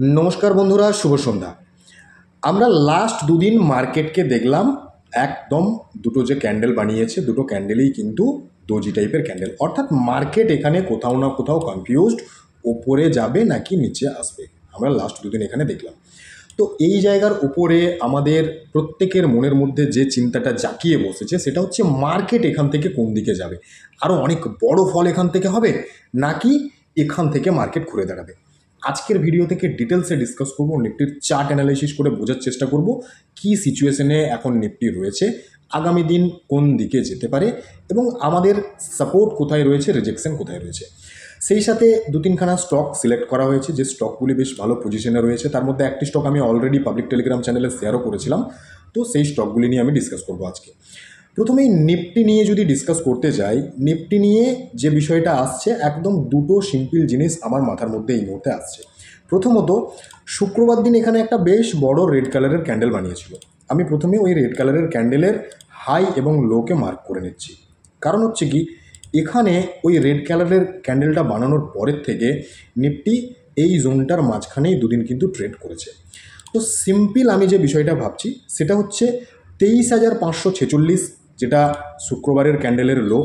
নমস্কার বন্ধুরা, শুভ সন্ধ্যা। আমরা লাস্ট দুদিন মার্কেটকে দেখলাম একদম দুটো যে ক্যান্ডেল বানিয়েছে, দুটো ক্যান্ডেলেই কিন্তু দোজি টাইপের ক্যান্ডেল। অর্থাৎ মার্কেট এখানে কোথাও না কোথাও কনফিউজড, ওপরে যাবে নাকি নিচে আসবে। আমরা লাস্ট দুদিন এখানে দেখলাম। তো এই জায়গার উপরে আমাদের প্রত্যেকের মনের মধ্যে যে চিন্তাটা জাঁকিয়ে বসেছে সেটা হচ্ছে মার্কেট এখান থেকে কোন দিকে যাবে। আরও অনেক বড় ফল এখান থেকে হবে নাকি এখান থেকে মার্কেট ঘুরে দাঁড়াবে। আজকের ভিডিও থেকে ডিটেলসে ডিসকাস করব, নিফটির চার্ট অ্যানালাইসিস করে বোঝার চেষ্টা করব কি সিচুয়েশনে এখন নিফটি রয়েছে, আগামী দিন কোন দিকে যেতে পারে এবং আমাদের সাপোর্ট কোথায় রয়েছে, রিজেকশন কোথায় রয়েছে। সেই সাথে দু তিনখানা স্টক সিলেক্ট করা হয়েছে যে স্টকগুলি বেশ ভালো পজিশনে রয়েছে। তার মধ্যে একটি স্টক আমি অলরেডি পাবলিক টেলিগ্রাম চ্যানেলে শেয়ারও করেছিলাম। তো সেই স্টকগুলি নিয়ে আমি ডিসকাস করব আজকে। প্রথমেই নিফটি নিয়ে যদি ডিসকাস করতে যাই, নিফটি নিয়ে যে বিষয়টা আসছে, একদম দুটো সিম্পল জিনিস আমার মাথার মধ্যে এই মুহূর্তে আসছে। প্রথমত, শুক্রবার দিন এখানে একটা বেশ বড় রেড কালারের ক্যান্ডেল বানিয়েছিল। আমি প্রথমে ওই রেড কালারের ক্যান্ডেলের হাই এবং লোকে মার্ক করে নিচ্ছি। কারণ হচ্ছে কি, এখানে ওই রেড কালারের ক্যান্ডেলটা বানানোর পরের থেকে নিফটি এই জোনটার মাঝখানেই দুদিন কিন্তু ট্রেড করেছে। তো সিম্পল আমি যে বিষয়টা ভাবছি সেটা হচ্ছে 23,546, যেটা শুক্রবারের ক্যান্ডেলের লো,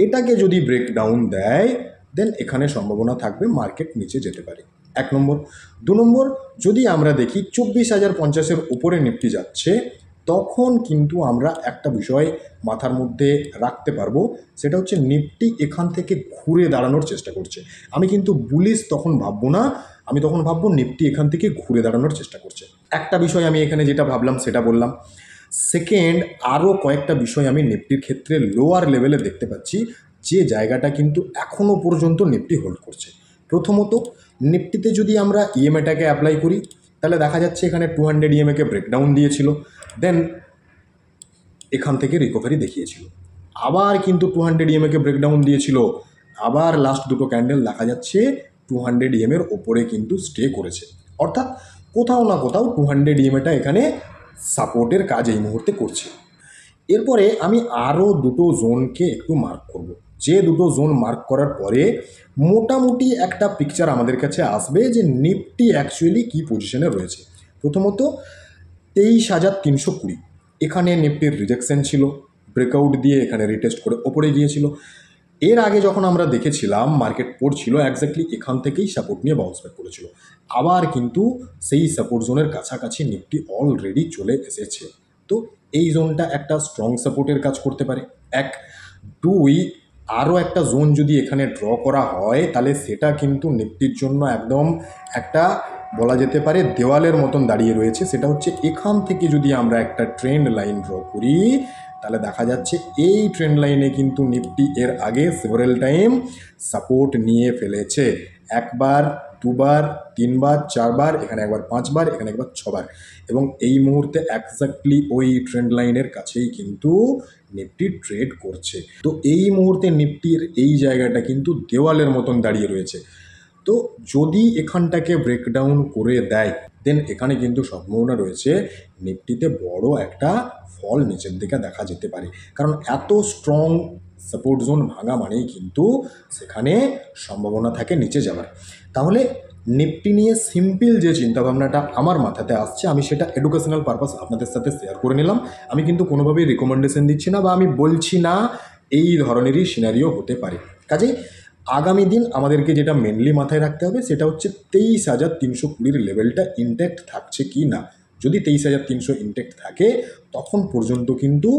এটাকে যদি ব্রেকডাউন দেয় দেন এখানে সম্ভাবনা থাকবে মার্কেট নিচে যেতে পারে, এক নম্বর। দু নম্বর, যদি আমরা দেখি 24,050-এর উপরে নিফটি যাচ্ছে, তখন কিন্তু আমরা একটা বিষয় মাথার মধ্যে রাখতে পারবো, সেটা হচ্ছে নিফটি এখান থেকে ঘুরে দাঁড়ানোর চেষ্টা করছে। আমি কিন্তু বুলিশ তখন ভাববো না, আমি তখন ভাববো নিফটি এখান থেকে ঘুরে দাঁড়ানোর চেষ্টা করছে। একটা বিষয় আমি এখানে যেটা ভাবলাম সেটা বললাম। সেকেন্ড, আরও কয়েকটা বিষয় আমি নিফটির ক্ষেত্রে লোয়ার লেভেলে দেখতে পাচ্ছি, যে জায়গাটা কিন্তু এখনও পর্যন্ত নিফটি হোল্ড করছে। প্রথমত, নিফটিতে যদি আমরা ইএমএটাকে অ্যাপ্লাই করি তাহলে দেখা যাচ্ছে এখানে 200 ইএমএকে ব্রেকডাউন দিয়েছিল, দেন এখান থেকে রিকভারি দেখিয়েছিল। আবার কিন্তু 200 ইএমএকে ব্রেকডাউন দিয়েছিল, আবার লাস্ট দুটো ক্যান্ডেল দেখা যাচ্ছে 200 ইএমের ওপরে কিন্তু স্টে করেছে। অর্থাৎ কোথাও না কোথাও 200 ইএমএটা এখানে সাপোর্টের কাজ এই মুহূর্তে করছে। এরপরে আমি আরও দুটো জোনকে একটু মার্ক করব, যে দুটো জোন মার্ক করার পরে মোটামুটি একটা পিকচার আমাদের কাছে আসবে যে নিফটি অ্যাকচুয়ালি কী পজিশনে রয়েছে। প্রথমত, 23,320, এখানে নিফটির রিজেকশন ছিল, ব্রেকআউট দিয়ে এখানে রিটেস্ট করে ওপরে গিয়েছিল। এর আগে যখন আমরা দেখেছিলাম মার্কেট পড়ছিল, এক্স্যাক্টলি এখান থেকেই সাপোর্ট নিয়ে বাউন্স ব্যাক করেছিল। আবার কিন্তু সেই সাপোর্ট জোনের কাছাকাছি নিফটি অলরেডি চলে এসেছে। তো এই জোনটা একটা স্ট্রং সাপোর্টের কাজ করতে পারে, এক। দুই, আরও একটা জোন যদি এখানে ড্র করা হয় তাহলে সেটা কিন্তু নিফটির জন্য একদম একটা বলা যেতে পারে দেওয়ালের মতন দাঁড়িয়ে রয়েছে। সেটা হচ্ছে এখান থেকে যদি আমরা একটা ট্রেন্ড লাইন ড্র করি তাহলে দেখা যাচ্ছে এই ট্রেন্ড লাইনে কিন্তু নিফটি এর আগে সেভারেল টাইম সাপোর্ট নিয়ে ফেলেছে, একবার, দুবার, তিনবার, চারবার, এখানে একবার 5বার, এখানে একবার 6বার, এবং এই মুহূর্তে এক্স্যাক্টলি ওই ট্রেন্ড লাইনের কাছেই কিন্তু নিফটি ট্রেড করছে। তো এই মুহূর্তে নিফটির এই জায়গাটা কিন্তু দেওয়ালের মতন দাঁড়িয়ে রয়েছে। তো যদি এখানটাকে ব্রেকডাউন করে দেয় দেন এখানে কিন্তু সম্ভাবনা রয়েছে নিফটিতে বড় একটা ফল নিচের দিকে দেখা যেতে পারে। কারণ এত স্ট্রং সাপোর্ট জোন ভাঙা মানেই কিন্তু সেখানে সম্ভাবনা থাকে নিচে যাওয়ার। তাহলে নিফটি নিয়ে সিম্পল যে চিন্তাভাবনাটা আমার মাথাতে আসছে, আমি সেটা এডুকেশনাল পারপাস আপনাদের সাথে শেয়ার করে নিলাম। আমি কিন্তু কোনোভাবেই রিকমেন্ডেশন দিচ্ছি না বা আমি বলছি না এই ধরনেরই সিনারিও হতে পারে। কাজেই আগামী দিন আমাদেরকে যেটা মেনলি মাথায় রাখতে হবে সেটা হচ্ছে 23,320 লেভেলটা ইনট্যাক্ট থাকছে কি না। যদি 23,300 ইনট্যাক্ট থাকে তখন পর্যন্ত কিন্তু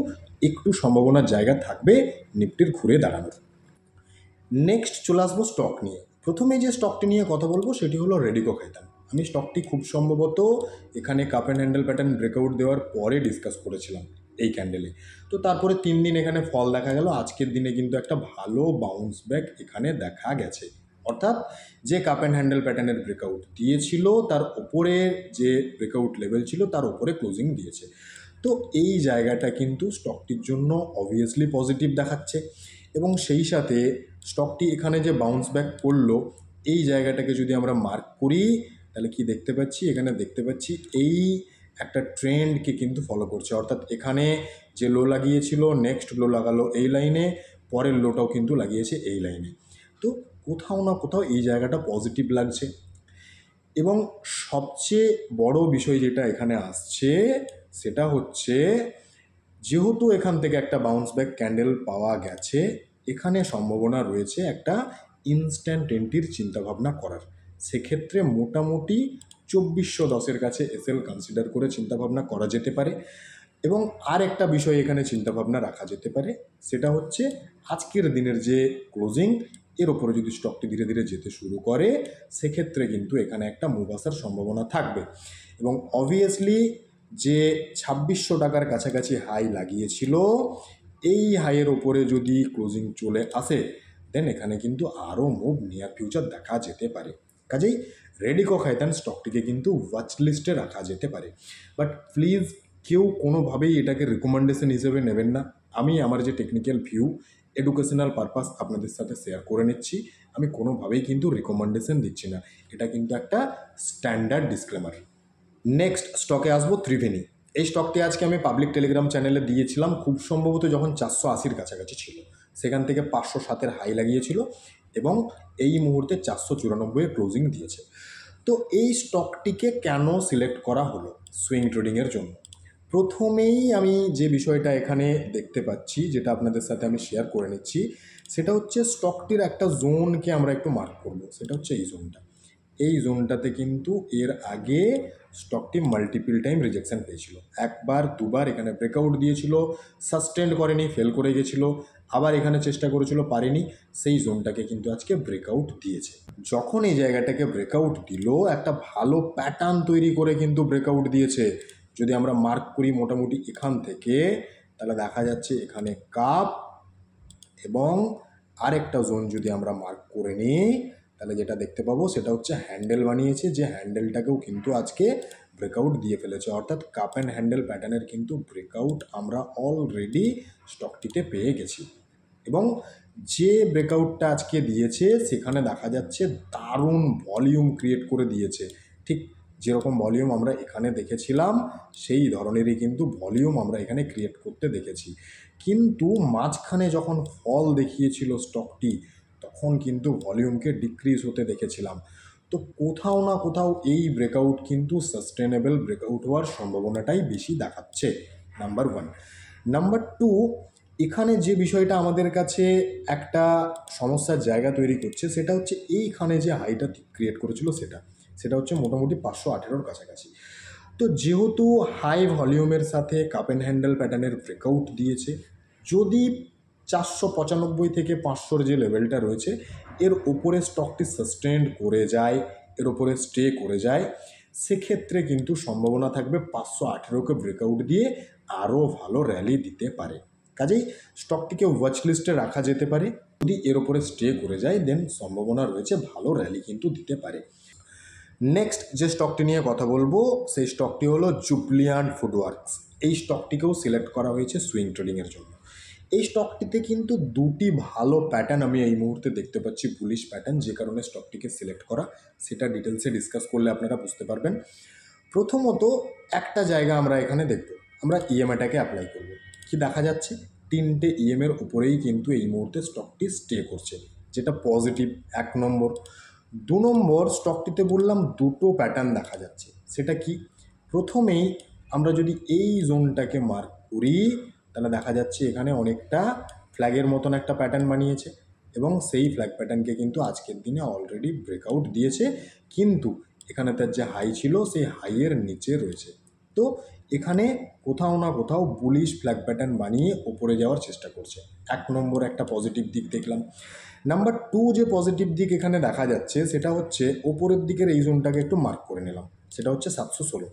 একটু সম্ভাবনার জায়গা থাকবে নিফটির ঘুরে দাঁড়ানোর। নেক্সট চলে আসবো স্টক নিয়ে। প্রথমে যে স্টকটি নিয়ে কথা বলবো সেটি হলো রেডিকো খাইতান। আমি স্টকটি খুব সম্ভবত এখানে cup and handle pattern breakout দেওয়ার পরে ডিসকাস করেছিলাম এই ক্যান্ডেলে। তো তারপরে 3 দিন এখানে ফল দেখা গেল, আজকের দিনে কিন্তু একটা ভালো বাউন্স ব্যাক এখানে দেখা গেছে। অর্থাৎ যে কাপ অ্যান্ড হ্যান্ডেল প্যাটার্নের ব্রেকআউট দিয়েছিল তার ওপরে যে ব্রেকআউট লেভেল ছিল তার ওপরে ক্লোজিং দিয়েছে। তো এই জায়গাটা কিন্তু স্টকটির জন্য অবভিয়াসলি পজিটিভ দেখাচ্ছে। এবং সেই সাথে স্টকটি এখানে যে বাউন্স ব্যাক করলো, এই জায়গাটাকে যদি আমরা মার্ক করি তাহলে কি দেখতে পাচ্ছি, এখানে দেখতে পাচ্ছি এই একটা ট্রেন্ডকে কিন্তু ফলো করছে। অর্থাৎ এখানে যে লো লাগিয়েছিল নেক্সট লো লাগালো এই লাইনে, পরের লোটাও কিন্তু লাগিয়েছে এই লাইনে। তো কোথাও না কোথাও এই জায়গাটা পজিটিভ লাগছে। এবং সবচেয়ে বড় বিষয় যেটা এখানে আসছে সেটা হচ্ছে, যেহেতু এখান থেকে একটা বাউন্স ব্যাক ক্যান্ডেল পাওয়া গেছে, এখানে সম্ভাবনা রয়েছে একটা ইনস্ট্যান্ট এন্ট্রির চিন্তাভাবনা করার। সেক্ষেত্রে মোটামুটি 2410-এর কাছে এসএল কনসিডার করে চিন্তাভাবনা করা যেতে পারে। এবং আর একটা বিষয় এখানে চিন্তাভাবনা রাখা যেতে পারে, সেটা হচ্ছে আজকের দিনের যে ক্লোজিং, এর ওপরে যদি স্টকটি ধীরে ধীরে যেতে শুরু করে, সেক্ষেত্রে কিন্তু এখানে একটা মুভ আসার সম্ভাবনা থাকবে। এবং অবভিয়াসলি যে 2600 টাকার কাছাকাছি হাই লাগিয়েছিল, এই হাইয়ের ওপরে যদি ক্লোজিং চলে আসে, দেন এখানে কিন্তু আরও মুভ নিয়ার ফিউচার দেখা যেতে পারে। কাজেই রেডিকো খাইতান স্টকটিকে কিন্তু ওয়াচ লিস্টে রাখা যেতে পারে। বাট প্লিজ কেউ কোনোভাবেই এটাকে রিকমেন্ডেশন হিসেবে নেবেন না। আমি আমার যে টেকনিক্যাল ভিউ, এডুকেশনাল পারপাস আপনাদের সাথে শেয়ার করে নিচ্ছি। আমি কোনোভাবেই কিন্তু রিকমেন্ডেশন দিচ্ছি না, এটা কিন্তু একটা স্ট্যান্ডার্ড ডিসক্লেমার। নেক্সট স্টকে আসবো ত্রিভেণী। এই স্টকটি আজকে আমি পাবলিক টেলিগ্রাম চ্যানেলে দিয়েছিলাম, খুব সম্ভবত যখন 480-র কাছাকাছি ছিল, সেখান থেকে 507-এর হাই লাগিয়েছিল এবং এই মুহূর্তে 494-এর ক্লোজিং দিয়েছে। তো এই স্টকটিকে কেন সিলেক্ট করা হলো সুইং ট্রেডিংয়ের জন্য? প্রথমেই আমি যে বিষয়টা এখানে দেখতে পাচ্ছি, যেটা আপনাদের সাথে আমি শেয়ার করে নিচ্ছি, সেটা হচ্ছে স্টকটির একটা জোনকে আমরা একটু মার্ক করব। সেটা হচ্ছে এই জোনটা। এই জোনটাতে কিন্তু এর আগে স্টকটি মাল্টিপল টাইম রিজেকশন পেয়েছিল, একবার দুবার এখানে ব্রেকআউট দিয়েছিল, সাস্টেন্ড করেনি, ফেল করে গেছিল, আবার এখানে চেষ্টা করেছিল, পারেনি। সেই জোনটাকে কিন্তু আজকে ব্রেকআউট দিয়েছে। যখন এই জায়গাটাকে ব্রেকআউট দিল, একটা ভালো প্যাটার্ন তৈরি করে কিন্তু ব্রেকআউট দিয়েছে। যদি আমরা মার্ক করি মোটামুটি এখান থেকে, তাহলে দেখা যাচ্ছে এখানে কাপ, এবং আরেকটা জোন যদি আমরা মার্ক করে নিই, তাহলে যেটা দেখতে পাবো সেটা হচ্ছে হ্যান্ডেল বানিয়েছে, যে হ্যান্ডেলটাকেও কিন্তু আজকে ব্রেকআউট দিয়ে ফেলেছে। অর্থাৎ কাপ অ্যান্ড হ্যান্ডেল প্যাটার্নের কিন্তু ব্রেকআউট আমরা অলরেডি স্টকটিতে পেয়ে গেছি। এবং যে ব্রেকআউটটা আজকে দিয়েছে, সেখানে দেখা যাচ্ছে দারুণ ভলিউম ক্রিয়েট করে দিয়েছে। ঠিক যেরকম ভলিউম আমরা এখানে দেখেছিলাম, সেই ধরনেরই কিন্তু ভলিউম আমরা এখানে ক্রিয়েট করতে দেখেছি। কিন্তু মাঝখানে যখন ফল দেখিয়েছিল স্টকটি, তখন কিন্তু ভলিউমকে ডিক্রিজ হতে দেখেছিলাম। তো কোথাও না কোথাও এই ব্রেকআউট কিন্তু সাস্টেনেবল ব্রেকআউট হওয়ার সম্ভাবনাটাই বেশি দেখাচ্ছে, নাম্বার ওয়ান। নাম্বার টু, এখানে যে বিষয়টা আমাদের কাছে একটা সমস্যার জায়গা তৈরি করছে, সেটা হচ্ছে এইখানে যে হাইটা ক্রিয়েট করেছিল, সেটা হচ্ছে মোটামুটি 518-র কাছাকাছি। তো যেহেতু হাই ভলিউমের সাথে কাপ অ্যান্ড হ্যান্ডেল প্যাটার্নের ব্রেকআউট দিয়েছে, যদি 495 থেকে 500-র যে লেভেলটা রয়েছে, এর ওপরে স্টকটি সাস্টেন্ড করে যায়, এর ওপরে স্টে করে যায়, সেক্ষেত্রে কিন্তু সম্ভাবনা থাকবে 518-কে ব্রেকআউট দিয়ে আরও ভালো র্যালি দিতে পারে। কাজেই স্টকটিকে ওয়াচ লিস্টে রাখা যেতে পারে। যদি এর ওপরে স্টে করে যায়, দেন সম্ভাবনা রয়েছে ভালো র্যালি কিন্তু দিতে পারে। নেক্সট যে স্টকটি নিয়ে কথা বলবো, সেই স্টকটি হলো জুবলিয়ান্ট ফুডওয়ার্কস। এই স্টকটিকেও সিলেক্ট করা হয়েছে সুইং ট্রেডিংয়ের জন্য। এই স্টকটিতে কিন্তু দুটি ভালো প্যাটার্ন আমি এই মুহূর্তে দেখতে পাচ্ছি, বুলিশ প্যাটার্ন, যে কারণে স্টকটিকে সিলেক্ট করা, সেটা ডিটেলসে ডিসকাস করলে আপনারা বুঝতে পারবেন। প্রথমত একটা জায়গা আমরা এখানে দেখব, আমরা ইএমআইটাকে অ্যাপ্লাই করব। কি দেখা যাচ্ছে, 3টে ইএমের উপরেই কিন্তু এই মুহূর্তে স্টকটি স্টে করছে, যেটা পজিটিভ 1 নম্বর। 2 নম্বর, স্টকটিতে বললাম দুটো প্যাটার্ন দেখা যাচ্ছে। সেটা কি, প্রথমেই আমরা যদি এই জোনটাকে মার্ক করি, তাহলে দেখা যাচ্ছে এখানে অনেকটা ফ্ল্যাগের মতন একটা প্যাটার্ন বানিয়েছে, এবং সেই ফ্ল্যাগ প্যাটার্নকে কিন্তু আজকের দিনে অলরেডি ব্রেকআউট দিয়েছে। কিন্তু এখানে তার যে হাই ছিল, সেই হাইয়ের নিচে রয়েছে। তো এখানে কোথাও না কোথাও বুলিশ ফ্ল্যাগ প্যাটার্ন বানিয়ে ওপরে যাওয়ার চেষ্টা করছে। 1 নম্বর একটা পজিটিভ দিক দেখলাম। নাম্বার টু, যে পজিটিভ দিক এখানে দেখা যাচ্ছে, সেটা হচ্ছে ওপরের দিকের এই জোনটাকে একটু মার্ক করে নিলাম, সেটা হচ্ছে 716।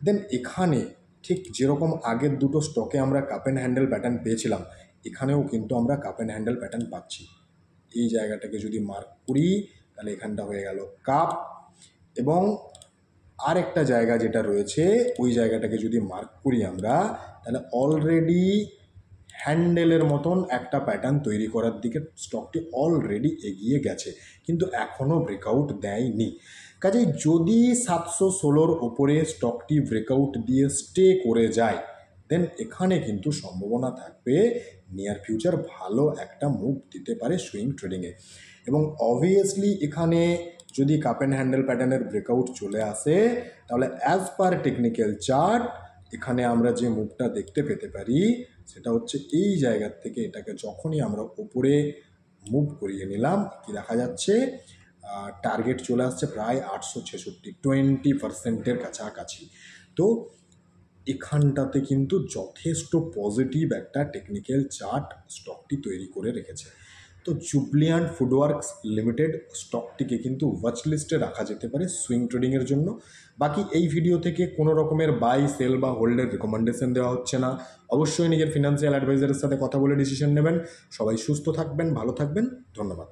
দেন এখানে ঠিক যেরকম আগের দুটো স্টকে আমরা কাপ অ্যান্ড হ্যান্ডেল প্যাটার্ন পেয়েছিলাম, এখানেও কিন্তু আমরা কাপ অ্যান্ড হ্যান্ডেল প্যাটার্ন পাচ্ছি। এই জায়গাটাকে যদি মার্ক করি, তাহলে এখানটা হয়ে গেল কাপ, এবং আর একটা জায়গা যেটা রয়েছে, ওই জায়গাটাকে যদি মার্ক করি আমরা, তাহলে অলরেডি হ্যান্ডেলের মতন একটা প্যাটার্ন তৈরি করার দিকে স্টকটি অলরেডি এগিয়ে গেছে, কিন্তু এখনও ব্রেকআউট দেয়নি। কাজেই যদি 716-র ওপরে স্টকটি ব্রেকআউট দিয়ে স্টে করে যায়, দেন এখানে কিন্তু সম্ভাবনা থাকবে নিয়ার ফিউচার ভালো একটা মুভ দিতে পারে সুইং ট্রেডিংয়ে। এবং অবভিয়াসলি এখানে যদি কাপ অ্যান্ড হ্যান্ডেল প্যাটার্নের ব্রেকআউট চলে আসে তাহলে অ্যাজ পার টেকনিক্যাল চার্ট এখানে আমরা যে মুভটা দেখতে পেতে পারি সেটা হচ্ছে এই জায়গার থেকে এটাকে যখনই আমরা ওপরে মুভ করিয়ে নিলাম কি দেখা যাচ্ছে, টার্গেট চলে আসছে প্রায় 866, 20%-এর কাছাকাছি। তো এখানটাতে কিন্তু যথেষ্ট পজিটিভ একটা টেকনিক্যাল চার্ট স্টকটি তৈরি করে রেখেছে। তো জুবলিয়ান্ট ফুডওয়ার্কস লিমিটেড স্টকটিকে কিন্তু ওয়াচ লিস্টে রাখা যেতে পারে সুইং ট্রেডিংয়ের জন্য। বাকি এই ভিডিও থেকে কোনো রকমের বাই সেল বা হোল্ডের রেকমেন্ডেশন দেওয়া হচ্ছে না। অবশ্যই নিজের ফিনান্সিয়াল অ্যাডভাইজারের সাথে কথা বলে ডিসিশন নেবেন। সবাই সুস্থ থাকবেন, ভালো থাকবেন, ধন্যবাদ।